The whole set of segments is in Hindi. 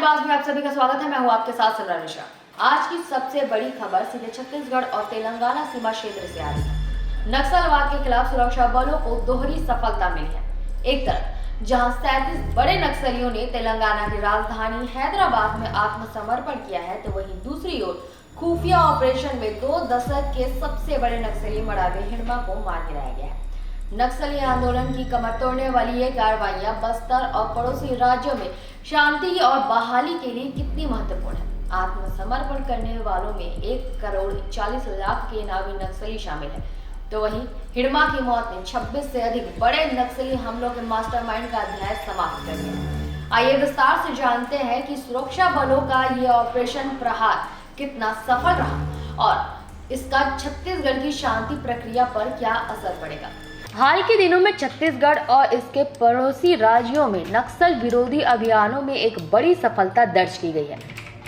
पास में आप सभी का स्वागत है। मैं हूं आपके साथ सिमरन मिश्रा। आज की सबसे बड़ी खबर सीधे छत्तीसगढ़ और तेलंगाना सीमा क्षेत्र से आ रही है। नक्सलवाद के खिलाफ सुरक्षा बलों को दोहरी सफलता मिली है। एक तरफ जहां 37 बड़े नक्सलियों ने तेलंगाना की राजधानी हैदराबाद में आत्मसमर्पण किया है, तो वहीं दूसरी ओर खुफिया ऑपरेशन में 2 दशक के सबसे बड़े नक्सली मड़ावे हिड़मा को मार गिराया गया है। नक्सली आंदोलन की कमर तोड़ने वाली ये कार्रवाइयां बस्तर और पड़ोसी राज्यों में शांति और बहाली के लिए कितनी महत्वपूर्ण है। आत्मसमर्पण करने वालों में 1,40,40,00,000 के इनामी नक्सली शामिल है, तो वहीं हिड़मा की मौत ने 26 से अधिक बड़े नक्सली हमलों के मास्टरमाइंड का अध्याय समाप्त कर दिया। आइए विस्तार से जानते हैं कि सुरक्षा बलों का ये ऑपरेशन प्रहार कितना सफल रहा और इसका छत्तीसगढ़ की शांति प्रक्रिया पर क्या असर पड़ेगा। हाल के दिनों में छत्तीसगढ़ और इसके पड़ोसी राज्यों में नक्सल विरोधी अभियानों में एक बड़ी सफलता दर्ज की गई है।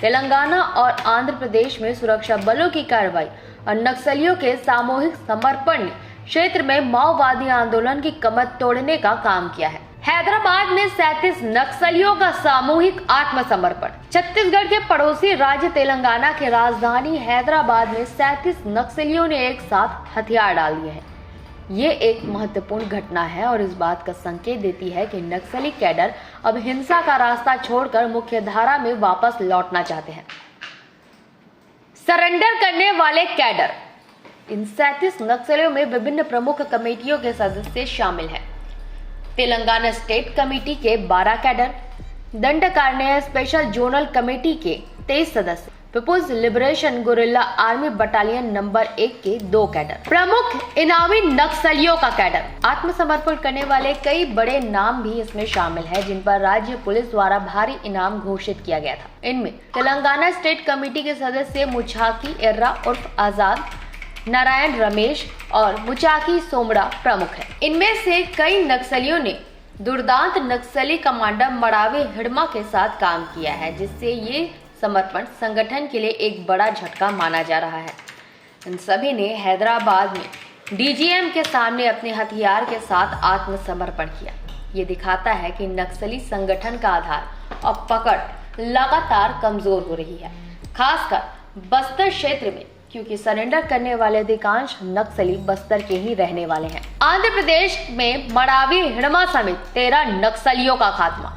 तेलंगाना और आंध्र प्रदेश में सुरक्षा बलों की कार्रवाई और नक्सलियों के सामूहिक समर्पण ने क्षेत्र में माओवादी आंदोलन की कमर तोड़ने का काम किया है। हैदराबाद में 37 नक्सलियों का सामूहिक आत्मसमर्पण। छत्तीसगढ़ के पड़ोसी राज्य तेलंगाना के राजधानी हैदराबाद में 37 नक्सलियों ने एक साथ हथियार डाल दिए हैं। ये एक महत्वपूर्ण घटना है और इस बात का संकेत देती है कि नक्सली कैडर अब हिंसा का रास्ता छोड़कर मुख्य धारा में वापस लौटना चाहते हैं। सरेंडर करने वाले कैडर। इन 37 नक्सलियों में विभिन्न प्रमुख कमेटियों के सदस्य शामिल हैं। तेलंगाना स्टेट कमेटी के 12 cadre, Dandakaranya special zonal committee के 23 सदस्य, People's liberation guerrilla army battalion number 1 के 2 कैडर, प्रमुख इनामी नक्सलियों का कैडर। आत्मसमर्पण करने वाले कई बड़े नाम भी इसमें शामिल हैं, जिन पर राज्य पुलिस द्वारा भारी इनाम घोषित किया गया था। इनमें तेलंगाना स्टेट कमेटी के सदस्य मुचाकी एर्रा उर्फ आजाद, नारायण रमेश और मुचाकी सोमड़ा प्रमुख है। इनमें से कई नक्सलियों ने दुर्दांत नक्सली कमांडर मड़ावे हिड़मा के साथ काम किया है, जिससे ये समर्पण संगठन के लिए एक बड़ा झटका माना जा रहा है। इन सभी ने हैदराबाद में डीजीएम के सामने अपने हथियार के साथ आत्मसमर्पण किया। ये दिखाता है कि नक्सली संगठन का आधार और पकड़ लगातार कमजोर हो रही है, खासकर बस्तर क्षेत्र में, क्योंकि सरेंडर करने वाले अधिकांश नक्सली बस्तर के ही रहने वाले हैं। आंध्र प्रदेश में मड़ावी हिड़मा समेत 13 नक्सलियों का खात्मा।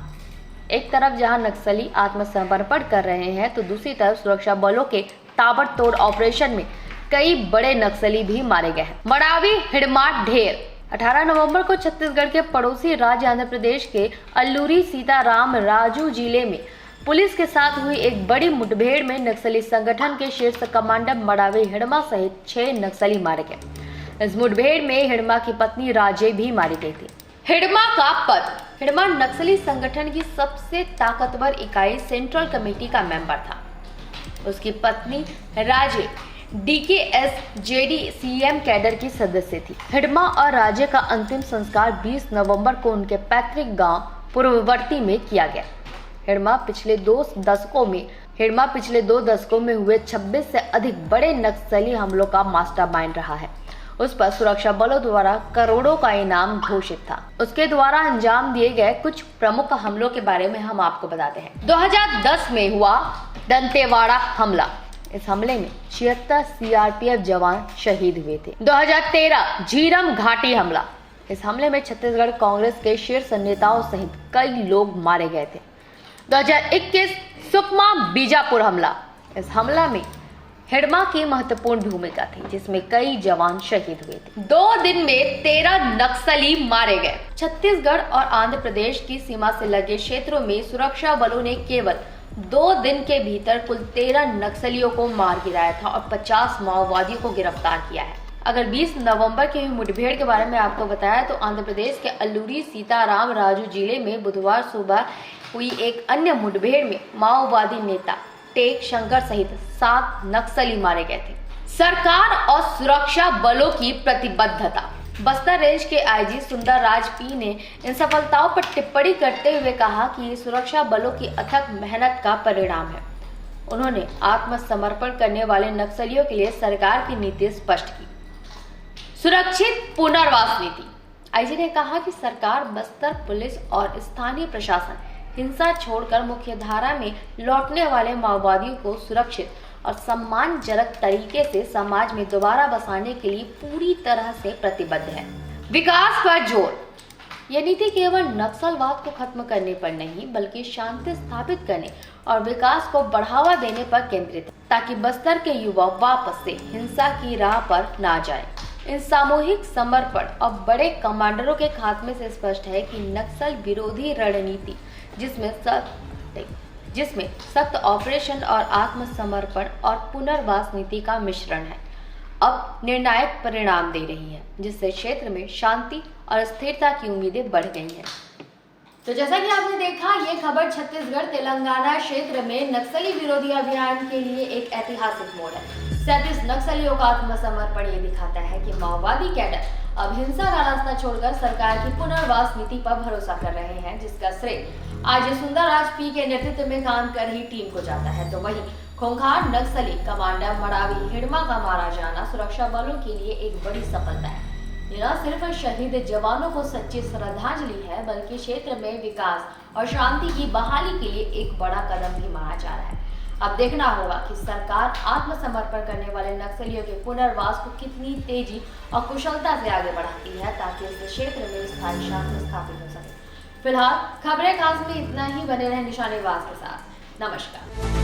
एक तरफ जहां नक्सली आत्मसमर्पण कर रहे हैं, तो दूसरी तरफ सुरक्षा बलों के ताबड़तोड़ ऑपरेशन में कई बड़े नक्सली भी मारे गए हैं। मड़ावी हिड़मा ढेर। 18 नवंबर को छत्तीसगढ़ के पड़ोसी राज्य आंध्र प्रदेश के अल्लूरी सीताराम राजू जिले में पुलिस के साथ हुई एक बड़ी मुठभेड़ में नक्सली संगठन के शीर्ष कमांडर मड़ावी हिड़मा सहित 6 नक्सली मारे गए। इस मुठभेड़ में हिड़मा की पत्नी राजे भी मारी गई थी। हिड़मा का पद। हिड़मा नक्सली संगठन की सबसे ताकतवर इकाई सेंट्रल कमेटी का मेंबर था। उसकी पत्नी राजे डीकेएस जेडी सीएम कैडर की सदस्य थी। हिड़मा और राजे का अंतिम संस्कार 20 नवंबर को उनके पैतृक गांव पूर्ववर्ती में किया गया। हिड़मा पिछले 2 दशकों में हुए 26 से अधिक बड़े नक्सली हमलों का मास्टरमाइंड रहा है। उस पर सुरक्षा बलों द्वारा करोड़ों का इनाम घोषित था। उसके द्वारा अंजाम दिए गए कुछ प्रमुख हमलों के बारे में हम आपको बताते हैं। 2010 में हुआ दंतेवाड़ा हमला। इस हमले में 76 सीआरपीएफ जवान शहीद हुए थे। 2013 झीरम घाटी हमला। इस हमले में छत्तीसगढ़ कांग्रेस के शीर्ष नेताओं सहित कई लोग मारे गए थे। 2021 सुकमा बीजापुर हमला। इस हमला में हिड़मा की महत्वपूर्ण भूमिका थी, जिसमें कई जवान शहीद हुए थे। 2 दिन में 13 नक्सली मारे गए। छत्तीसगढ़ और आंध्र प्रदेश की सीमा से लगे क्षेत्रों में सुरक्षा बलों ने केवल 2 दिन के भीतर कुल 13 नक्सलियों को मार गिराया था और 50 माओवादियों को गिरफ्तार किया है। अगर 20 नवंबर की हुई मुठभेड़ के बारे में आपको बताया, तो आंध्र प्रदेश के अल्लूरी सीताराम राजू जिले में बुधवार सुबह हुई एक अन्य मुठभेड़ में माओवादी नेता टेक शंकर सहित 7 नक्सली मारे गए थे। सरकार और सुरक्षा बलों की प्रतिबद्धता। बस्तर रेंज के आईजी सुंदर राज पी ने इन सफलताओं पर टिप्पणी करते हुए कहा कि ये सुरक्षा बलों की अथक मेहनत का परिणाम है। उन्होंने आत्मसमर्पण करने वाले नक्सलियों के लिए सरकार की नीति स्पष्ट की। सुरक्षित पुनर्वास नीति। आईजी ने कहा कि सरकार, बस्तर पुलिस और स्थानीय प्रशासन हिंसा छोड़कर मुख्य धारा में लौटने वाले माओवादियों को सुरक्षित और सम्मानजनक तरीके से समाज में दोबारा बसाने के लिए पूरी तरह से प्रतिबद्ध है। विकास पर जोर। यह नीति केवल नक्सलवाद को खत्म करने पर नहीं बल्कि शांति स्थापित करने और विकास को बढ़ावा देने पर केंद्रित है, ताकि बस्तर के युवा वापस से हिंसा की राह पर ना जाए। इन सामूहिक समर्पण और बड़े कमांडरों के खात्मे से स्पष्ट है कि नक्सल विरोधी रणनीति जिसमें सख्त ऑपरेशन और आत्मसमर्पण और पुनर्वास नीति का मिश्रण है, अब निर्णायक परिणाम दे रही है, जिससे क्षेत्र में शांति और स्थिरता की उम्मीदें बढ़ गई हैं। तो जैसा कि आपने देखा, ये खबर छत्तीसगढ़ तेलंगाना क्षेत्र में नक्सली विरोधी अभियान के लिए एक ऐतिहासिक मोड़ है। 37 नक्सलियों का आत्मसमर्पण ये दिखाता है कि माओवादी कैडर अब हिंसा का रास्ता छोड़कर सरकार की पुनर्वास नीति पर भरोसा कर रहे हैं, जिसका श्रेय आज सुंदरराज पी के नेतृत्व में काम कर रही टीम को जाता है। तो वहीं खूंखार नक्सली कमांडर मरावी हिड़मा का मारा जाना सुरक्षा बलों के लिए एक बड़ी सफलता है। यह न सिर्फ शहीद जवानों को सच्ची श्रद्धांजलि है, बल्कि क्षेत्र में विकास और शांति की बहाली के लिए एक बड़ा कदम भी माना जा रहा है। अब देखना होगा कि सरकार आत्मसमर्पण करने वाले नक्सलियों के पुनर्वास को कितनी तेजी और कुशलता से आगे बढ़ाती है, ताकि इस क्षेत्र में स्थायी शांति स्थापित हो सके। फिलहाल खबरें खास में इतना ही। बने रहे निशानेबाज के साथ। नमस्कार।